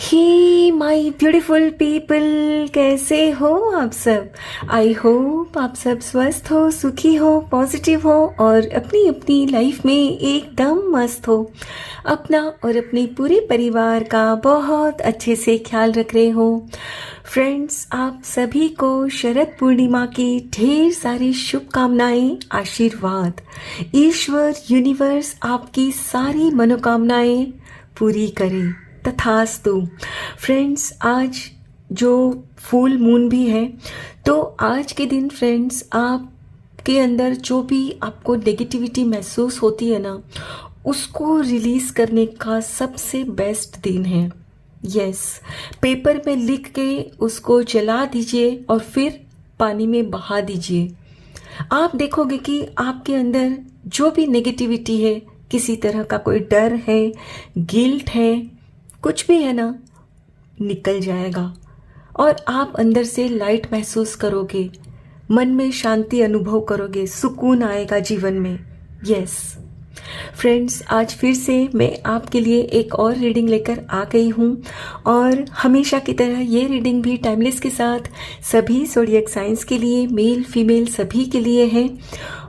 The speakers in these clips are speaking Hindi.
ही माय ब्यूटीफुल पीपल, कैसे हो आप सब। आई होप आप सब स्वस्थ हो, सुखी हो, पॉजिटिव हो और अपनी अपनी लाइफ में एकदम मस्त हो। अपना और अपने पूरे परिवार का बहुत अच्छे से ख्याल रख रहे हो। फ्रेंड्स, आप सभी को शरद पूर्णिमा की ढेर सारी शुभकामनाएं, आशीर्वाद। ईश्वर यूनिवर्स आपकी सारी मनोकामनाएं पूरी करे, तथास्तु। फ्रेंड्स, आज जो फुल मून भी है, तो आज के दिन फ्रेंड्स आपके अंदर जो भी आपको नेगेटिविटी महसूस होती है ना, उसको रिलीज करने का सबसे बेस्ट दिन है। यस, पेपर में लिख के उसको जला दीजिए और फिर पानी में बहा दीजिए। आप देखोगे कि आपके अंदर जो भी नेगेटिविटी है, किसी तरह का कोई डर है, गिल्ट है, कुछ भी है ना, निकल जाएगा और आप अंदर से लाइट महसूस करोगे, मन में शांति अनुभव करोगे, सुकून आएगा जीवन में। यस फ्रेंड्स, आज फिर से मैं आपके लिए एक और रीडिंग लेकर आ गई हूँ और हमेशा की तरह ये रीडिंग भी टाइमलेस के साथ सभी ज़ोडिएक साइंस के लिए, मेल फीमेल सभी के लिए है।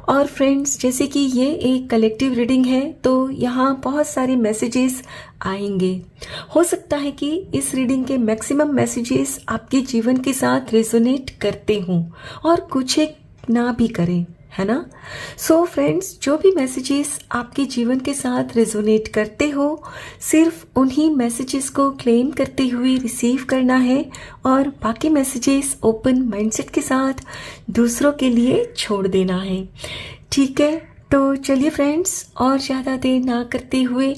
और फ्रेंड्स, जैसे कि ये एक कलेक्टिव रीडिंग है तो यहाँ बहुत सारे मैसेजेस आएंगे। हो सकता है कि इस रीडिंग के मैक्सिमम मैसेजेस आपके जीवन के साथ रेजोनेट करते हों और कुछ एक ना भी करें, है ना। सो फ्रेंड्स, जो भी मैसेजेस आपके जीवन के साथ रेजोनेट करते हो, सिर्फ उन्हीं मैसेजेस को क्लेम करते हुए रिसीव करना है और बाकी मैसेजेस ओपन माइंडसेट के साथ दूसरों के लिए छोड़ देना है। ठीक है, तो चलिए फ्रेंड्स, और ज़्यादा देर ना करते हुए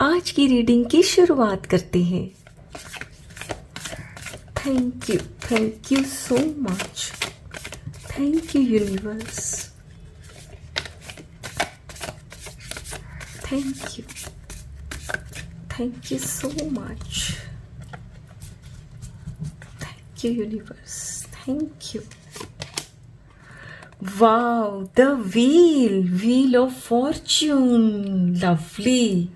आज की रीडिंग की शुरुआत करते हैं। Thank you so much. Thank you universe. Thank you so much. Thank you universe. Thank you. Wow, the wheel of fortune. Lovely.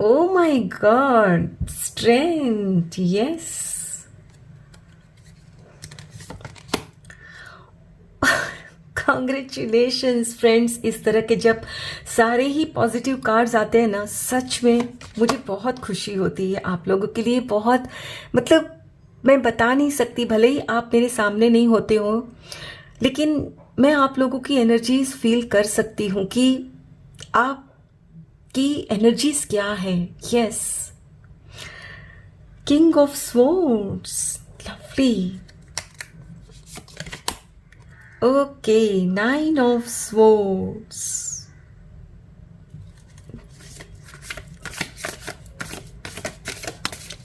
Oh my god, strength. Yes. Congratulations friends. इस तरह के जब सारे ही पॉजिटिव कार्ड्स आते हैं ना, सच में मुझे बहुत खुशी होती है आप लोगों के लिए। बहुत मतलब मैं बता नहीं सकती, भले ही आप मेरे सामने नहीं होते हो, लेकिन मैं आप लोगों की एनर्जीज फील कर सकती हूँ कि आपकी एनर्जीज क्या है। Yes, king of swords, lovely. Okay, 9 of Swords.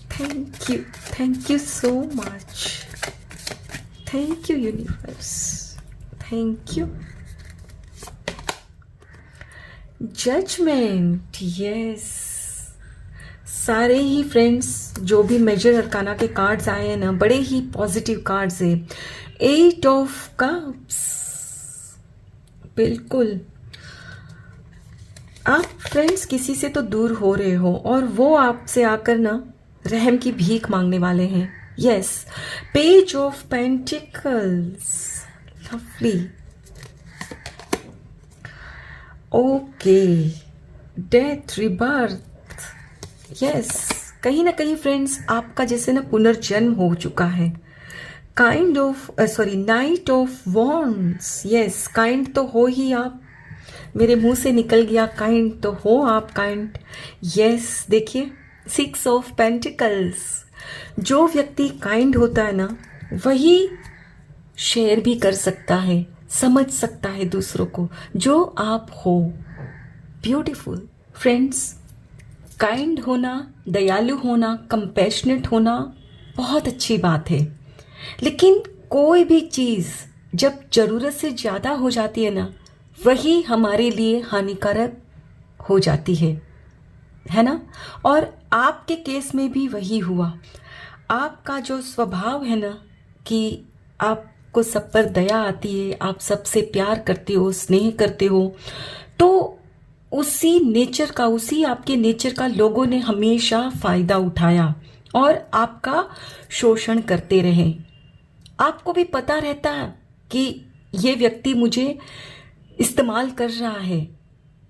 Thank you so much. Thank you universe. Thank you. Judgment, yes. सारे ही फ्रेंड्स जो भी मेजर अरकाना के कार्ड्स आए हैं ना, बड़े ही पॉजिटिव कार्ड्स है। 8 ऑफ कप्स, बिल्कुल आप फ्रेंड्स किसी से तो दूर हो रहे हो और वो आपसे आकर ना रहम की भीख मांगने वाले हैं। Yes, page of pentacles, lovely. Okay, death, rebirth. Yes, कहीं ना कहीं फ्रेंड्स आपका जैसे ना पुनर्जन्म हो चुका है। Kind of night of wands. Yes, kind तो हो ही आप, मेरे मुंह से निकल गया, काइंड तो हो आप, काइंड। यस, देखिए 6 ऑफ पेंटिकल्स। जो व्यक्ति काइंड होता है ना, वही शेयर भी कर सकता है, समझ सकता है दूसरों को, जो आप हो। ब्यूटीफुल फ्रेंड्स, काइंड होना, दयालु होना, कंपैशनेट होना बहुत अच्छी बात है, लेकिन कोई भी चीज़ जब ज़रूरत से ज़्यादा हो जाती है ना, वही हमारे लिए हानिकारक हो जाती है ना। और आपके केस में भी वही हुआ। आपका जो स्वभाव है ना कि आपको सब पर दया आती है, आप सबसे प्यार करते हो, स्नेह करते हो, तो उसी नेचर का, उसी आपके नेचर का लोगों ने हमेशा फायदा उठाया और आपका शोषण करते रहे। आपको भी पता रहता है कि ये व्यक्ति मुझे इस्तेमाल कर रहा है,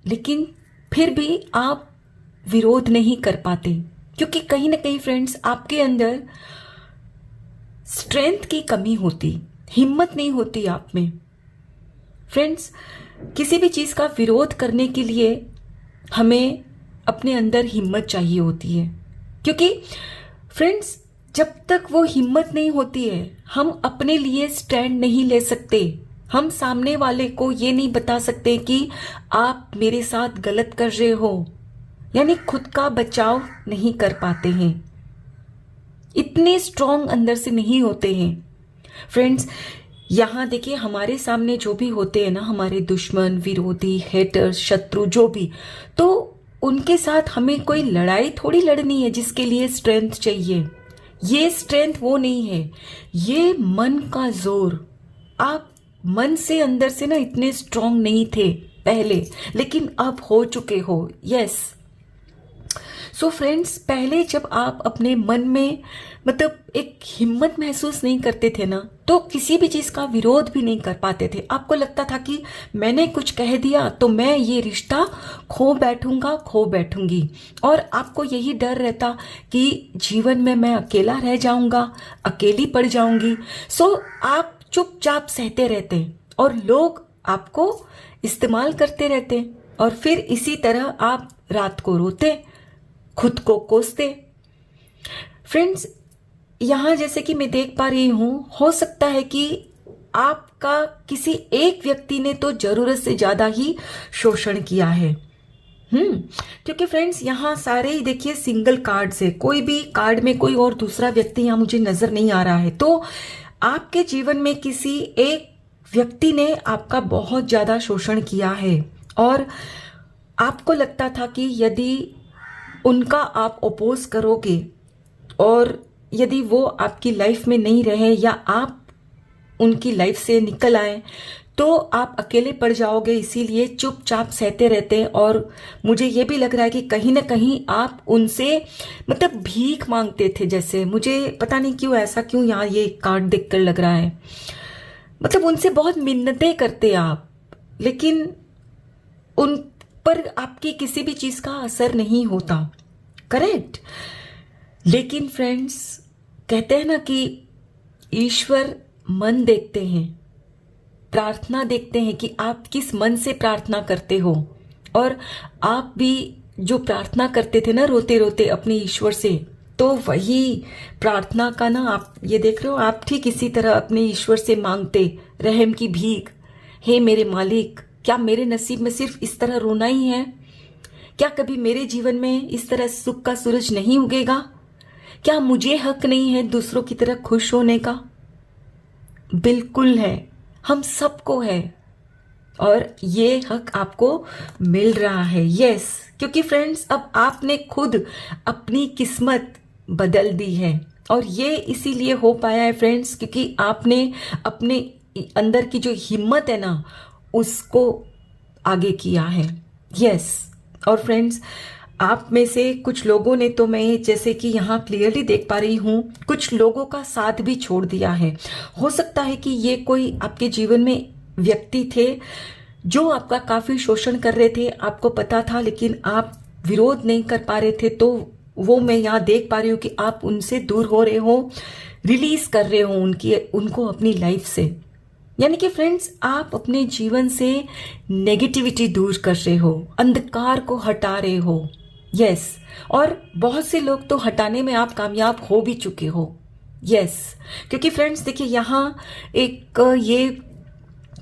लेकिन फिर भी आप विरोध नहीं कर पाते, क्योंकि कहीं ना कहीं फ्रेंड्स आपके अंदर स्ट्रेंथ की कमी होती, हिम्मत नहीं होती आप में। फ्रेंड्स, किसी भी चीज़ का विरोध करने के लिए हमें अपने अंदर हिम्मत चाहिए होती है, क्योंकि फ्रेंड्स जब तक वो हिम्मत नहीं होती है हम अपने लिए स्टैंड नहीं ले सकते। हम सामने वाले को ये नहीं बता सकते कि आप मेरे साथ गलत कर रहे हो, यानी खुद का बचाव नहीं कर पाते हैं, इतने स्ट्रांग अंदर से नहीं होते हैं। फ्रेंड्स, यहाँ देखिए हमारे सामने जो भी होते हैं ना, हमारे दुश्मन, विरोधी, हेटर्स, शत्रु, जो भी, तो उनके साथ हमें कोई लड़ाई थोड़ी लड़नी है जिसके लिए स्ट्रेंथ चाहिए। ये स्ट्रेंथ वो नहीं है, ये मन का जोर। आप मन से अंदर से ना इतने स्ट्रांग नहीं थे पहले, लेकिन अब हो चुके हो। यस। सो फ्रेंड्स, पहले जब आप अपने मन में मतलब एक हिम्मत महसूस नहीं करते थे ना, तो किसी भी चीज का विरोध भी नहीं कर पाते थे। आपको लगता था कि मैंने कुछ कह दिया तो मैं ये रिश्ता खो बैठूंगा, खो बैठूंगी, और आपको यही डर रहता कि जीवन में मैं अकेला रह जाऊंगा, अकेली पड़ जाऊंगी। सो आप चुपचाप सहते रहते और लोग आपको इस्तेमाल करते रहते, और फिर इसी तरह आप रात को रोते, खुद को कोसते। फ्रेंड्स, यहां जैसे कि मैं देख पा रही हूं, हो सकता है कि आपका किसी एक व्यक्ति ने तो जरूरत से ज्यादा ही शोषण किया है। क्योंकि फ्रेंड्स यहां सारे ही देखिए सिंगल कार्ड्स है, कोई भी कार्ड में कोई और दूसरा व्यक्ति यहां मुझे नजर नहीं आ रहा है। तो आपके जीवन में किसी एक व्यक्ति ने आपका बहुत ज्यादा शोषण किया है, और आपको लगता था कि यदि उनका आप अपोज करोगे और यदि वो आपकी लाइफ में नहीं रहे या आप उनकी लाइफ से निकल आए तो आप अकेले पड़ जाओगे, इसीलिए चुपचाप सहते रहते हैं। और मुझे ये भी लग रहा है कि कहीं ना कहीं आप उनसे मतलब भीख मांगते थे, जैसे मुझे पता नहीं क्यों ऐसा, क्यों यहाँ ये कार्ड देखकर लग रहा है, मतलब उनसे बहुत मिन्नतें करते आप, लेकिन उन पर आपकी किसी भी चीज का असर नहीं होता। करेक्ट। लेकिन फ्रेंड्स, कहते हैं ना कि ईश्वर मन देखते हैं, प्रार्थना देखते हैं कि आप किस मन से प्रार्थना करते हो। और आप भी जो प्रार्थना करते थे ना रोते रोते अपने ईश्वर से, तो वही प्रार्थना का ना आप ये देख रहे हो, आप ठीक इसी तरह अपने ईश्वर से मांगते रहम की भीख। हे मेरे मालिक, क्या मेरे नसीब में सिर्फ इस तरह रोना ही है? क्या कभी मेरे जीवन में इस तरह सुख का सूरज नहीं उगेगा? क्या मुझे हक नहीं है दूसरों की तरह खुश होने का? बिल्कुल है, हम सबको है, और ये हक आपको मिल रहा है। यस, क्योंकि फ्रेंड्स अब आपने खुद अपनी किस्मत बदल दी है, और ये इसीलिए हो पाया है फ्रेंड्स क्योंकि आपने अपने अंदर की जो हिम्मत है ना उसको आगे किया है। यस। और फ्रेंड्स, आप में से कुछ लोगों ने तो मैं जैसे कि यहाँ क्लियरली देख पा रही हूँ, कुछ लोगों का साथ भी छोड़ दिया है। हो सकता है कि ये कोई आपके जीवन में व्यक्ति थे जो आपका काफी शोषण कर रहे थे, आपको पता था लेकिन आप विरोध नहीं कर पा रहे थे, तो वो मैं यहाँ देख पा रही हूँ कि आप उनसे दूर हो रहे हो, रिलीज कर रहे हो उनको अपनी लाइफ से। यानी कि फ्रेंड्स, आप अपने जीवन से नेगेटिविटी दूर कर रहे हो, अंधकार को हटा रहे हो। यस। और बहुत से लोग तो हटाने में आप कामयाब हो भी चुके हो। यस। क्योंकि फ्रेंड्स देखिए, यहाँ एक ये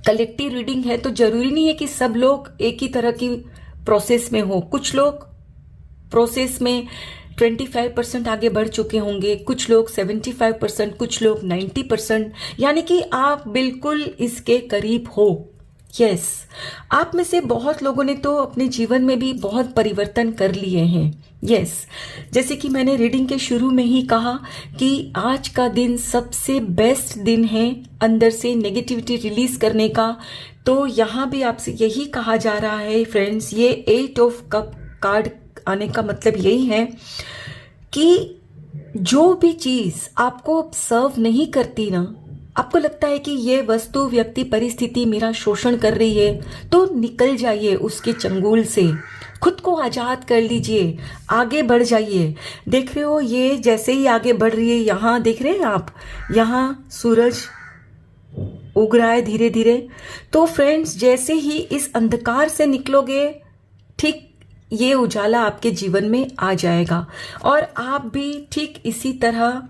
कलेक्टिव रीडिंग है, तो जरूरी नहीं है कि सब लोग एक ही तरह की प्रोसेस में हो। कुछ लोग प्रोसेस में 25% आगे बढ़ चुके होंगे, कुछ लोग 75%, कुछ लोग 90%, यानी कि आप बिल्कुल इसके करीब हो। यस, आप में से बहुत लोगों ने तो अपने जीवन में भी बहुत परिवर्तन कर लिए हैं। यस, जैसे कि मैंने रीडिंग के शुरू में ही कहा कि आज का दिन सबसे बेस्ट दिन है अंदर से नेगेटिविटी रिलीज करने का। तो यहाँ भी आपसे यही कहा जा रहा है फ्रेंड्स, ये 8 ऑफ कप कार्ड आने का मतलब यही है कि जो भी चीज आपको सर्व नहीं करती ना, आपको लगता है कि ये वस्तु, व्यक्ति, परिस्थिति मेरा शोषण कर रही है, तो निकल जाइए उसके चंगुल से, खुद को आजाद कर लीजिए, आगे बढ़ जाइए। देख रहे हो ये जैसे ही आगे बढ़ रही है, यहाँ देख रहे हैं आप, यहाँ सूरज उग रहा है धीरे धीरे। तो फ्रेंड्स, जैसे ही इस अंधकार से निकलोगे, ठीक ये उजाला आपके जीवन में आ जाएगा और आप भी ठीक इसी तरह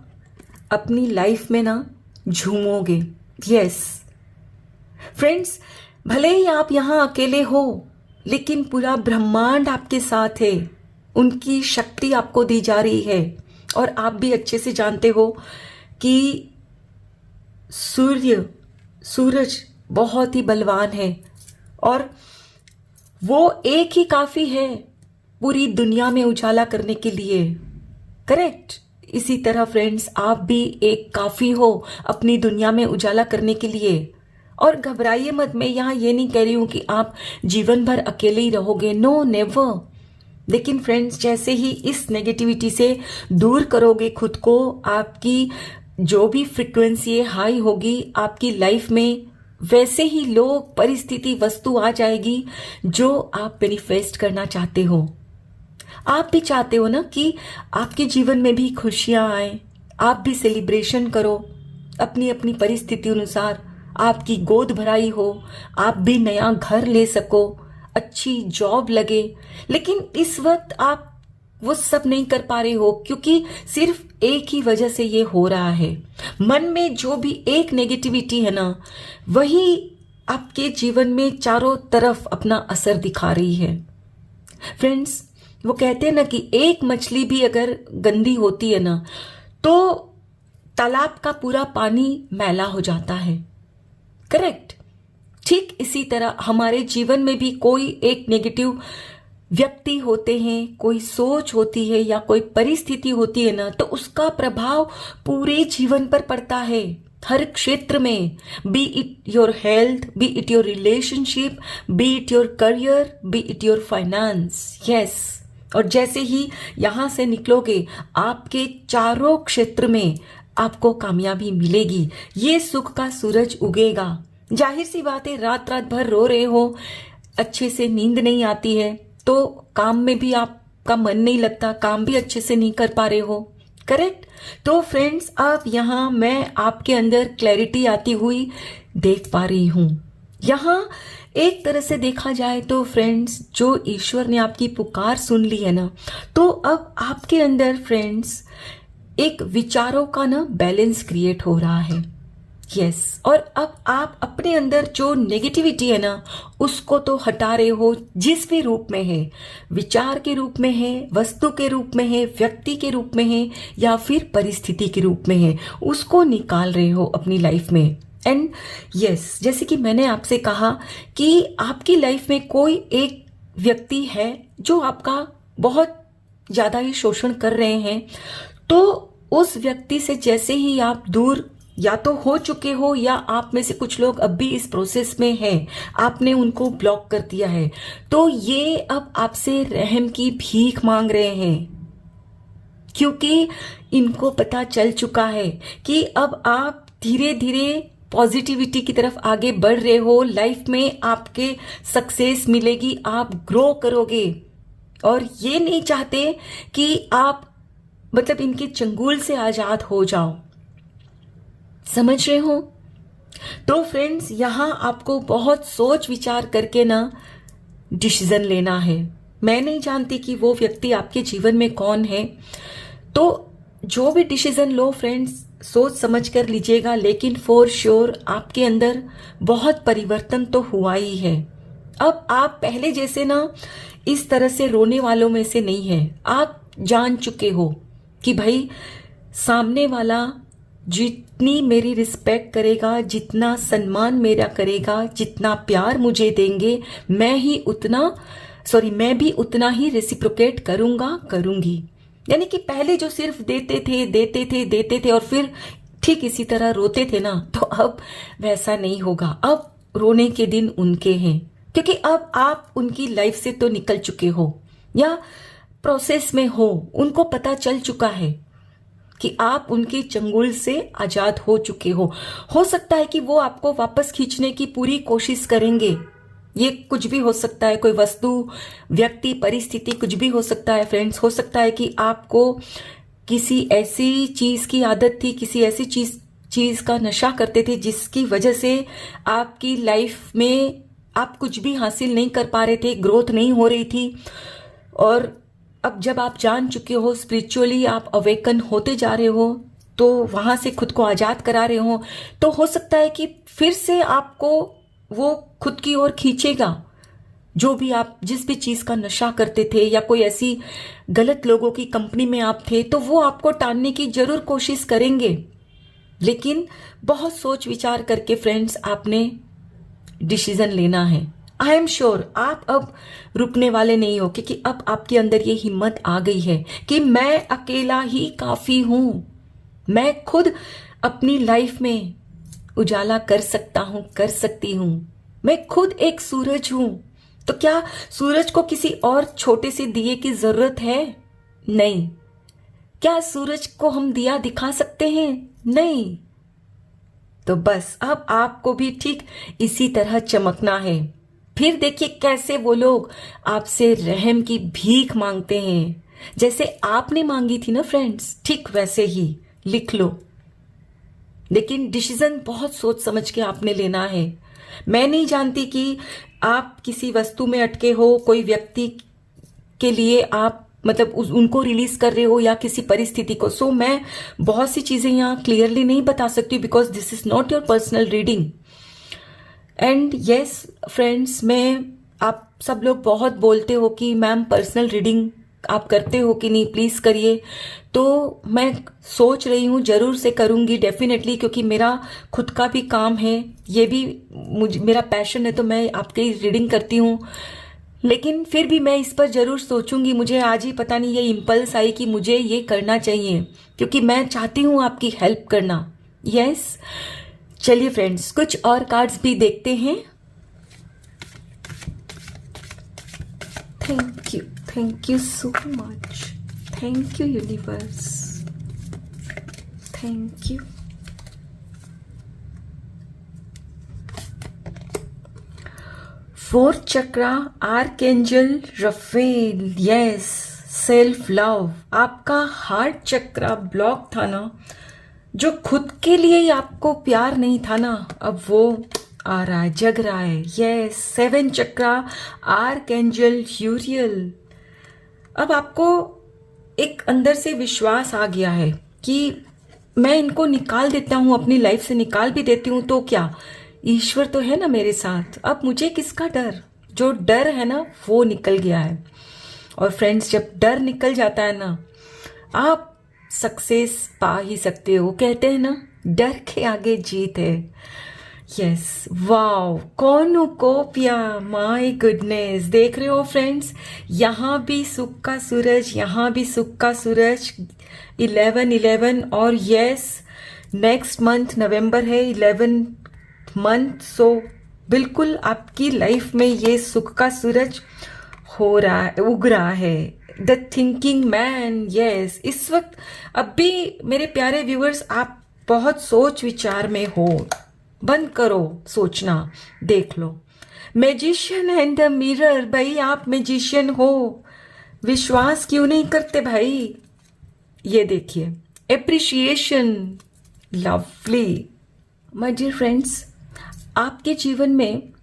अपनी लाइफ में ना झूमोगे। यस फ्रेंड्स, भले ही आप यहां अकेले हो, लेकिन पूरा ब्रह्मांड आपके साथ है, उनकी शक्ति आपको दी जा रही है। और आप भी अच्छे से जानते हो कि सूरज बहुत ही बलवान है और वो एक ही काफी है पूरी दुनिया में उजाला करने के लिए। करेक्ट। इसी तरह फ्रेंड्स, आप भी एक काफी हो अपनी दुनिया में उजाला करने के लिए। और घबराइए मत, मैं यहाँ ये नहीं कह रही हूं कि आप जीवन भर अकेले ही रहोगे, नो नेवर। लेकिन फ्रेंड्स, जैसे ही इस नेगेटिविटी से दूर करोगे खुद को, आपकी जो भी फ्रिक्वेंसी हाई होगी आपकी लाइफ में, वैसे ही लोग, परिस्थिति, वस्तु आ जाएगी जो आप मैनिफेस्ट करना चाहते हो। आप भी चाहते हो ना कि आपके जीवन में भी खुशियां आए, आप भी सेलिब्रेशन करो अपनी अपनी परिस्थिति अनुसार, आपकी गोद भराई हो, आप भी नया घर ले सको, अच्छी जॉब लगे। लेकिन इस वक्त आप वो सब नहीं कर पा रहे हो क्योंकि सिर्फ एक ही वजह से ये हो रहा है। मन में जो भी एक नेगेटिविटी है ना, वही आपके जीवन में चारों तरफ अपना असर दिखा रही है। फ्रेंड्स, वो कहते हैं ना कि एक मछली भी अगर गंदी होती है ना, तो तालाब का पूरा पानी मैला हो जाता है। करेक्ट। ठीक इसी तरह हमारे जीवन में भी कोई एक नेगेटिव व्यक्ति होते हैं, कोई सोच होती है या कोई परिस्थिति होती है ना, तो उसका प्रभाव पूरे जीवन पर पड़ता है, हर क्षेत्र में। B it your health, B it your relationship, B it your career, B it your finance. Yes. और जैसे ही यहां से निकलोगे, आपके चारों क्षेत्र में आपको कामयाबी मिलेगी, ये सुख का सूरज उगेगा। जाहिर सी बात है, रात रात भर रो रहे हो, अच्छे से नींद नहीं आती है, तो काम में भी आपका मन नहीं लगता, काम भी अच्छे से नहीं कर पा रहे हो। करेक्ट। तो फ्रेंड्स, अब यहां मैं आपके अंदर क्लैरिटी आती हुई देख पा रही हूं। यहां एक तरह से देखा जाए तो फ्रेंड्स, जो ईश्वर ने आपकी पुकार सुन ली है ना, तो अब आपके अंदर फ्रेंड्स एक विचारों का ना बैलेंस क्रिएट हो रहा है। यस। और अब आप अपने अंदर जो नेगेटिविटी है ना, उसको तो हटा रहे हो, जिस भी रूप में है, विचार के रूप में है, वस्तु के रूप में है, व्यक्ति के रूप में है, या फिर परिस्थिति के रूप में है, उसको निकाल रहे हो अपनी लाइफ में। एंड यस, जैसे कि मैंने आपसे कहा कि आपकी लाइफ में कोई एक व्यक्ति है जो आपका बहुत ज्यादा ही शोषण कर रहे हैं, तो उस व्यक्ति से जैसे ही आप दूर या तो हो चुके हो, या आप में से कुछ लोग अब भी इस प्रोसेस में हैं, आपने उनको ब्लॉक कर दिया है, तो ये अब आपसे रहम की भीख मांग रहे हैं, क्योंकि इनको पता चल चुका है कि अब आप धीरे धीरे पॉजिटिविटी की तरफ आगे बढ़ रहे हो, लाइफ में आपके सक्सेस मिलेगी, आप ग्रो करोगे, और ये नहीं चाहते कि आप मतलब इनके चंगुल से आजाद हो जाओ। समझ रहे हो? तो फ्रेंड्स, यहां आपको बहुत सोच विचार करके ना डिसीजन लेना है। मैं नहीं जानती कि वो व्यक्ति आपके जीवन में कौन है, तो जो भी डिसीजन लो फ्रेंड्स, सोच समझ कर लीजिएगा, लेकिन फॉर श्योर आपके अंदर बहुत परिवर्तन तो हुआ ही है। अब आप पहले जैसे ना इस तरह से रोने वालों में से नहीं है। आप जान चुके हो कि भाई सामने वाला जितनी मेरी रिस्पेक्ट करेगा, जितना सम्मान मेरा करेगा, जितना प्यार मुझे देंगे, मैं भी उतना ही रेसिप्रोकेट करूंगी। यानी कि पहले जो सिर्फ देते थे और फिर ठीक इसी तरह रोते थे ना, तो अब वैसा नहीं होगा। अब रोने के दिन उनके हैं, क्योंकि अब आप उनकी लाइफ से तो निकल चुके हो या प्रोसेस में हो। उनको पता चल चुका है कि आप उनकी चंगुल से आजाद हो चुके हो सकता है कि वो आपको वापस खींचने की पूरी कोशिश करेंगे। ये कुछ भी हो सकता है, कोई वस्तु, व्यक्ति, परिस्थिति, कुछ भी हो सकता है फ्रेंड्स। हो सकता है कि आपको किसी ऐसी चीज की आदत थी, किसी ऐसी चीज का नशा करते थे जिसकी वजह से आपकी लाइफ में आप कुछ भी हासिल नहीं कर पा रहे थे, ग्रोथ नहीं हो रही थी। और अब जब आप जान चुके हो, स्पिरिचुअली आप अवेकन होते जा रहे हो, तो वहां से खुद को आजाद करा रहे हो, तो हो सकता है कि फिर से आपको वो खुद की ओर खींचेगा। जो भी आप जिस भी चीज का नशा करते थे या कोई ऐसी गलत लोगों की कंपनी में आप थे, तो वो आपको टालने की जरूर कोशिश करेंगे। लेकिन बहुत सोच विचार करके फ्रेंड्स आपने डिसीजन लेना है। आई एम श्योर आप अब रुकने वाले नहीं हो, क्योंकि अब आपके अंदर ये हिम्मत आ गई है कि मैं अकेला ही काफी हूं, मैं खुद अपनी लाइफ में उजाला कर सकता हूं, कर सकती हूं, मैं खुद एक सूरज हूं। तो क्या सूरज को किसी और छोटे से दिए की जरूरत है? नहीं। क्या सूरज को हम दिया दिखा सकते हैं? नहीं। तो बस अब आपको भी ठीक इसी तरह चमकना है। फिर देखिए कैसे वो लोग आपसे रहम की भीख मांगते हैं, जैसे आपने मांगी थी ना फ्रेंड्स, ठीक वैसे ही लिख लो। लेकिन डिसीजन बहुत सोच समझ के आपने लेना है। मैं नहीं जानती कि आप किसी वस्तु में अटके हो, कोई व्यक्ति के लिए आप मतलब उनको रिलीज कर रहे हो या किसी परिस्थिति को। सो मैं बहुत सी चीजें यहाँ क्लियरली नहीं बता सकती, because this is not your personal reading. And yes friends, आप सब लोग बहुत बोलते हो कि मैम पर्सनल रीडिंग आप करते हो कि नहीं, प्लीज करिए। तो मैं सोच रही हूँ जरूर से करूंगी डेफिनेटली, क्योंकि मेरा खुद का भी काम है, ये भी मेरा पैशन है, तो मैं आपकी रीडिंग करती हूँ। लेकिन फिर भी मैं इस पर जरूर सोचूंगी। मुझे आज ही पता नहीं ये इम्पल्स आई कि मुझे ये करना चाहिए, क्योंकि मैं चाहती हूँ आपकी हेल्प करना। यस चलिए फ्रेंड्स, कुछ और कार्ड्स भी देखते हैं। Thank you so much, thank you universe, thank you. Fourth chakra, archangel Raphael. Yes, self love. आपका हार्ट चक्रा ब्लॉक था ना, जो खुद के लिए ही आपको प्यार नहीं था ना, अब वो आ रहा है, जग रहा है। यस, 7 चक्रा, आर्कएंजल यूरियल। अब आपको एक अंदर से विश्वास आ गया है कि मैं इनको निकाल देता हूं, अपनी लाइफ से निकाल भी देती हूं, तो क्या ईश्वर तो है ना मेरे साथ, अब मुझे किसका डर। जो डर है ना वो निकल गया है। और फ्रेंड्स, जब डर निकल जाता है ना, आप सक्सेस पा ही सकते हो। कहते हैं ना, डर के आगे जीत है। Yes, wow, cornucopia, my goodness. देख रहे हो फ्रेंड्स, यहाँ भी सुख का सूरज, यहाँ भी सुख का सूरज। 11-11 और यस, नेक्स्ट मंथ नवंबर है, 11 मंथ। सो बिल्कुल आपकी लाइफ में ये सुख का सूरज हो रहा है, उग रहा है। The thinking man. यस, इस वक्त अब भी मेरे प्यारे व्यूअर्स, आप बहुत सोच विचार में हो। बंद करो सोचना, देख लो। Magician and the mirror. भाई आप मैजिशियन हो, विश्वास क्यों नहीं करते भाई। ये देखिए, appreciation, lovely. My dear friends, आपके जीवन में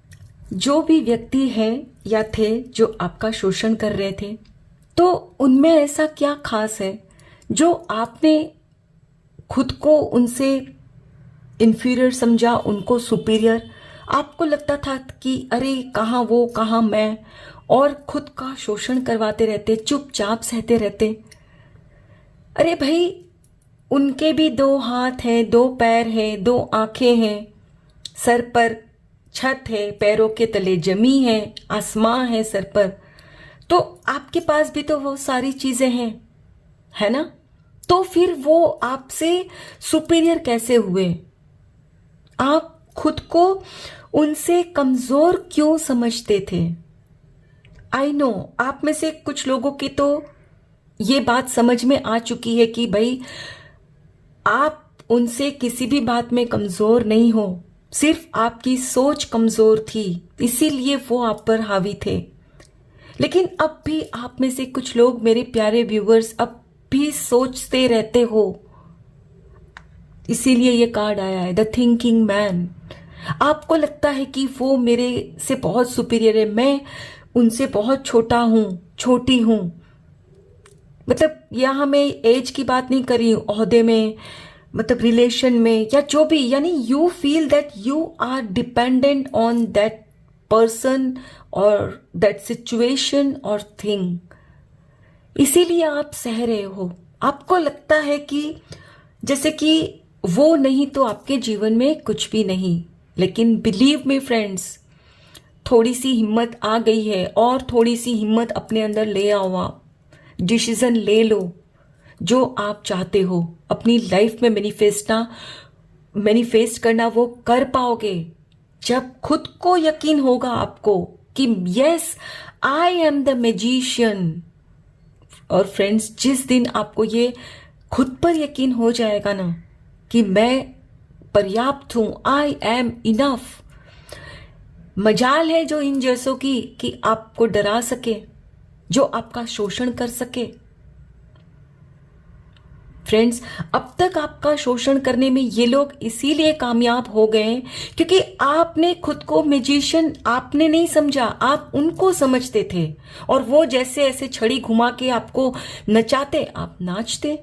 जो भी व्यक्ति हैं या थे जो आपका शोषण कर रहे थे, तो उनमें ऐसा क्या खास है जो आपने खुद को उनसे इंफीरियर समझा, उनको सुपीरियर। आपको लगता था कि अरे कहाँ वो कहाँ मैं, और खुद का शोषण करवाते रहते, चुपचाप सहते रहते। अरे भाई, उनके भी दो हाथ हैं, दो पैर हैं, दो आंखें हैं, सर पर छत है, पैरों के तले जमी है, आसमां है सर पर। तो आपके पास भी तो वो सारी चीजें हैं, है ना? तो फिर वो आपसे सुपीरियर कैसे हुए? आप खुद को उनसे कमजोर क्यों समझते थे? आई नो आप में से कुछ लोगों की तो ये बात समझ में आ चुकी है कि भाई आप उनसे किसी भी बात में कमजोर नहीं हो, सिर्फ आपकी सोच कमजोर थी, इसीलिए वो आप पर हावी थे। लेकिन अब भी आप में से कुछ लोग, मेरे प्यारे व्यूअर्स, अब भी सोचते रहते हो, इसीलिए ये कार्ड आया है, द थिंकिंग मैन। आपको लगता है कि वो मेरे से बहुत सुपीरियर है, मैं उनसे बहुत छोटा हूं, छोटी हूं। मतलब यहां मैं एज की बात नहीं कर रही हूं, ओहदे में, मतलब रिलेशन में या जो भी, यानी you feel that you are dependent on that person और दैट सिचुएशन और थिंग, इसीलिए आप सह रहे हो। आपको लगता है कि जैसे कि वो नहीं तो आपके जीवन में कुछ भी नहीं। लेकिन बिलीव मी फ्रेंड्स, थोड़ी सी हिम्मत आ गई है, और थोड़ी सी हिम्मत अपने अंदर ले आओ। आप डिसीजन ले लो, जो आप चाहते हो अपनी लाइफ में मैनिफेस्ट करना वो कर पाओगे जब खुद को यकीन होगा आपको कि yes I am the magician. और फ्रेंड्स, जिस दिन आपको ये खुद पर यकीन हो जाएगा ना कि मैं पर्याप्त हूं, आई एम इनफ, मजाल है जो इन जैसों की कि आपको डरा सके, जो आपका शोषण कर सके। फ्रेंड्स, अब तक आपका शोषण करने में ये लोग इसीलिए कामयाब हो गए क्योंकि आपने खुद को मैजिशियन आपने नहीं समझा, आप उनको समझते थे, और वो जैसे ऐसे छड़ी घुमा के आपको नचाते, आप नाचते।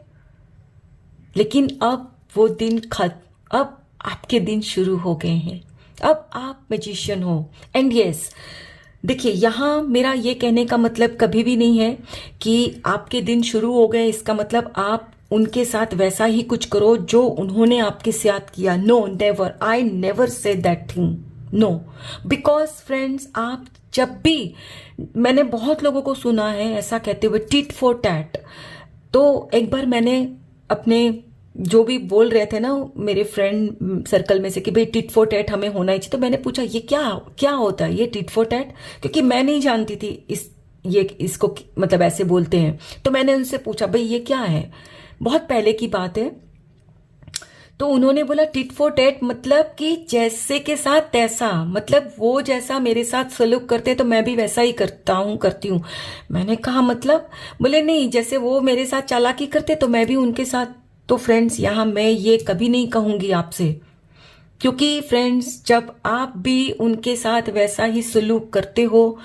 लेकिन अब वो दिन खत्म, अब आपके दिन शुरू हो गए हैं, अब आप मैजिशियन हो। एंड यस, देखिए यहां मेरा ये कहने का मतलब कभी भी नहीं है कि आपके दिन शुरू हो गए, इसका मतलब आप उनके साथ वैसा ही कुछ करो जो उन्होंने आपके साथ किया। No, never, I never say that thing, no. Because friends, आप जब भी, मैंने बहुत लोगों को सुना है ऐसा कहते हुए, टिट फॉर टैट। तो एक बार मैंने अपने जो भी बोल रहे थे ना मेरे फ्रेंड सर्कल में से कि भाई टिट फॉर टैट हमें होना ही चाहिए, तो मैंने पूछा ये क्या होता है ये टिट फॉर टैट, क्योंकि मैं नहीं जानती थी इसको मतलब ऐसे बोलते हैं। तो मैंने उनसे पूछा भाई ये क्या है, बहुत पहले की बात है। तो उन्होंने बोला टिट फॉर टैट मतलब कि जैसे के साथ तैसा, मतलब वो जैसा मेरे साथ सलूक करते तो मैं भी वैसा ही करती हूँ। मैंने कहा मतलब? बोले नहीं, जैसे वो मेरे साथ चालाकी करते तो मैं भी उनके साथ। तो फ्रेंड्स, यहां मैं ये कभी नहीं कहूंगी आपसे, क्योंकि फ्रेंड्स जब आप भी उनके साथ वैसा ही सलूक करते हो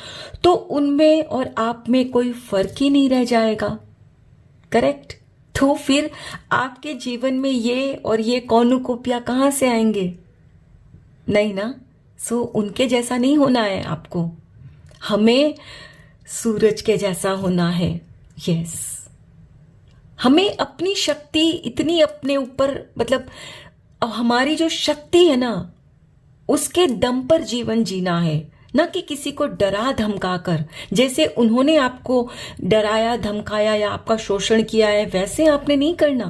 तो उनमें और आप में कोई फर्क ही नहीं रह जाएगा, करेक्ट? तो फिर आपके जीवन में ये और ये कॉर्नुकोपिया कहां से आएंगे? नहीं ना। सो उनके जैसा नहीं होना है आपको, हमें सूरज के जैसा होना है। यस, हमें अपनी शक्ति इतनी अपने ऊपर, मतलब हमारी जो शक्ति है ना, उसके दम पर जीवन जीना है, ना कि किसी को डरा धमका कर। जैसे उन्होंने आपको डराया धमकाया या आपका शोषण किया है, वैसे आपने नहीं करना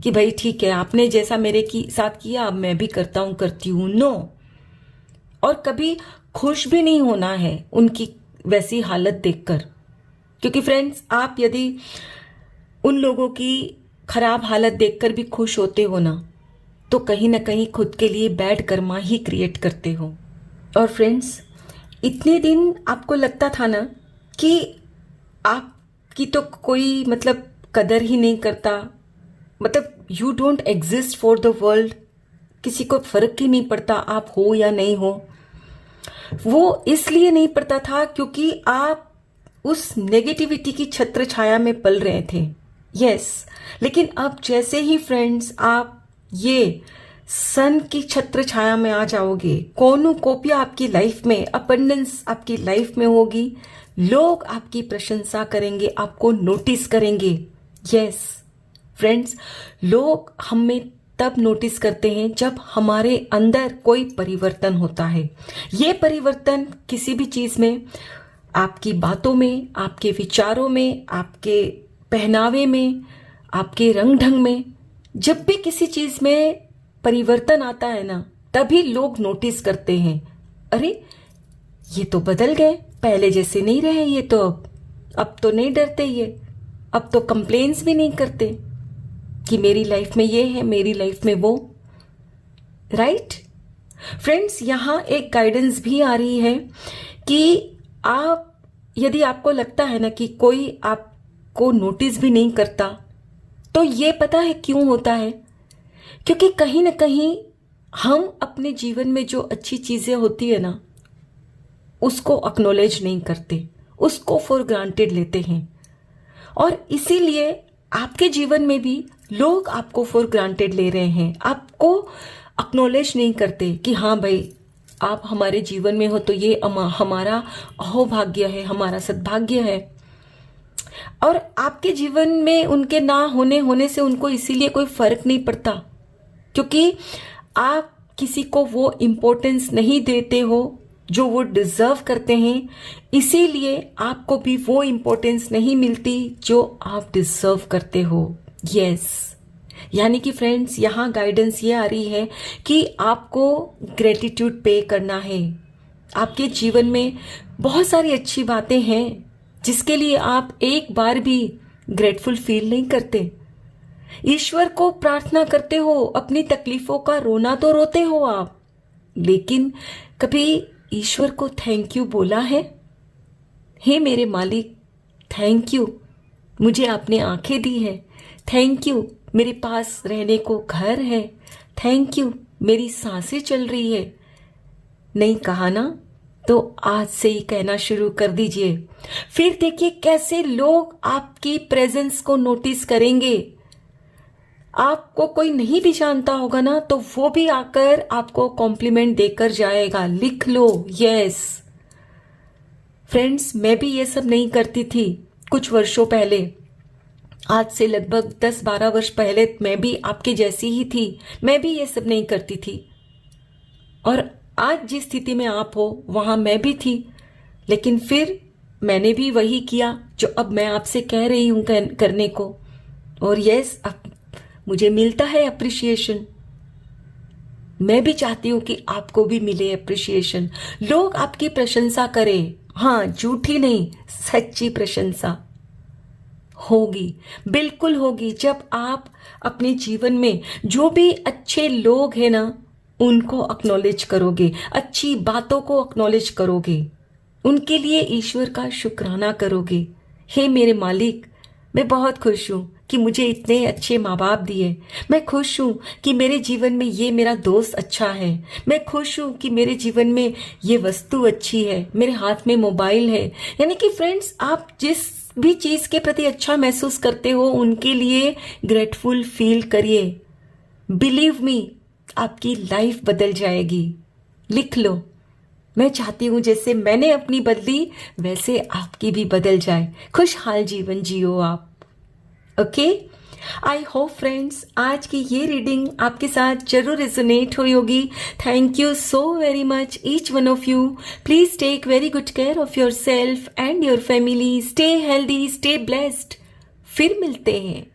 कि भाई ठीक है आपने जैसा मेरे साथ किया अब मैं भी करती हूं। नो। और कभी खुश भी नहीं होना है उनकी वैसी हालत देखकर, क्योंकि फ्रेंड्स आप यदि उन लोगों की खराब हालत देखकर भी खुश होते हो ना, तो कहीं ना कहीं खुद के लिए बैड कर्मा ही क्रिएट करते हो। और फ्रेंड्स, इतने दिन आपको लगता था ना कि आपकी तो कोई मतलब कदर ही नहीं करता, मतलब you don't exist for the world, किसी को फर्क ही नहीं पड़ता आप हो या नहीं हो। वो इसलिए नहीं पड़ता था क्योंकि आप उस नेगेटिविटी की छत्र छाया में पल रहे थे। यस, लेकिन अब जैसे ही फ्रेंड्स आप ये सन की छत्र छाया में आ जाओगे, कॉर्नुकोपिया आपकी लाइफ में, अबंडेंस आपकी लाइफ में होगी, लोग आपकी प्रशंसा करेंगे, आपको नोटिस करेंगे। यस, फ्रेंड्स, लोग हमें तब नोटिस करते हैं जब हमारे अंदर कोई परिवर्तन होता है। ये परिवर्तन किसी भी चीज में, आपकी बातों में, आपके विचारों में, आपके पहनावे में, आपके रंग ढंग में, जब भी किसी चीज में परिवर्तन आता है ना, तभी लोग नोटिस करते हैं, अरे ये तो बदल गए, पहले जैसे नहीं रहे ये तो, अब तो नहीं डरते ये, अब तो कंप्लेन्स भी नहीं करते कि मेरी लाइफ में ये है, मेरी लाइफ में वो। राइट फ्रेंड्स, यहां एक गाइडेंस भी आ रही है कि आप, यदि आपको लगता है ना कि कोई आपको नोटिस भी नहीं करता, तो ये पता है क्यों होता है? क्योंकि कहीं ना कहीं हम अपने जीवन में जो अच्छी चीजें होती है ना, उसको एक्नॉलेज नहीं करते, उसको फॉर ग्रांटेड लेते हैं, और इसीलिए आपके जीवन में भी लोग आपको फॉर ग्रांटेड ले रहे हैं, आपको एक्नॉलेज नहीं करते कि हाँ भाई आप हमारे जीवन में हो तो ये हमारा अहोभाग्य है, हमारा सद्भाग्य है। और आपके जीवन में उनके ना होने से उनको इसीलिए कोई फर्क नहीं पड़ता, क्योंकि आप किसी को वो इम्पोर्टेंस नहीं देते हो जो वो डिजर्व करते हैं, इसीलिए आपको भी वो इम्पोर्टेंस नहीं मिलती जो आप डिजर्व करते हो। यस, यानी कि फ्रेंड्स, यहाँ गाइडेंस ये आ रही है कि आपको ग्रेटिट्यूड पे करना है। आपके जीवन में बहुत सारी अच्छी बातें हैं जिसके लिए आप एक बार भी ग्रेटफुल फील नहीं करते। ईश्वर को प्रार्थना करते हो, अपनी तकलीफों का रोना तो रोते हो आप, लेकिन कभी ईश्वर को थैंक यू बोला है? हे मेरे मालिक, थैंक यू, मुझे आपने आंखें दी है, थैंक यू मेरे पास रहने को घर है, थैंक यू मेरी सांसें चल रही है। नहीं कहा ना? तो आज से ही कहना शुरू कर दीजिए। फिर देखिए कैसे लोग आपकी प्रेजेंस को नोटिस करेंगे। आपको कोई नहीं भी जानता होगा ना, तो वो भी आकर आपको कॉम्प्लीमेंट देकर जाएगा। लिख लो। यस फ्रेंड्स, मैं भी ये सब नहीं करती थी कुछ वर्षों पहले, आज से लगभग 10-12 वर्ष पहले मैं भी आपके जैसी ही थी, मैं भी ये सब नहीं करती थी। और आज जिस स्थिति में आप हो वहां मैं भी थी, लेकिन फिर मैंने भी वही किया जो अब मैं आपसे कह रही हूं करने को। और यस, अब मुझे मिलता है अप्रिशिएशन। मैं भी चाहती हूं कि आपको भी मिले अप्रिशिएशन, लोग आपकी प्रशंसा करें। हाँ, झूठी नहीं, सच्ची प्रशंसा होगी, बिल्कुल होगी, जब आप अपने जीवन में जो भी अच्छे लोग हैं ना, उनको एक्नॉलेज करोगे, अच्छी बातों को एक्नॉलेज करोगे, उनके लिए ईश्वर का शुक्राना करोगे। हे मेरे मालिक, मैं बहुत खुश हूं कि मुझे इतने अच्छे माँ बाप दिए। मैं खुश हूं कि मेरे जीवन में ये मेरा दोस्त अच्छा है। मैं खुश हूं कि मेरे जीवन में ये वस्तु अच्छी है, मेरे हाथ में मोबाइल है। यानी कि फ्रेंड्स, आप जिस भी चीज के प्रति अच्छा महसूस करते हो, उनके लिए ग्रेटफुल फील करिए। बिलीव मी, आपकी लाइफ बदल जाएगी। लिख लो। मैं चाहती हूं जैसे मैंने अपनी बदली, वैसे आपकी भी बदल जाए। खुशहाल जीवन जियो आप। ओके, आई होप फ्रेंड्स आज की ये रीडिंग आपके साथ जरूर रेजोनेट हुई होगी। Thank you so very much each one of you. Please take very good care of your self and your family. Stay healthy, stay blessed. फिर मिलते हैं।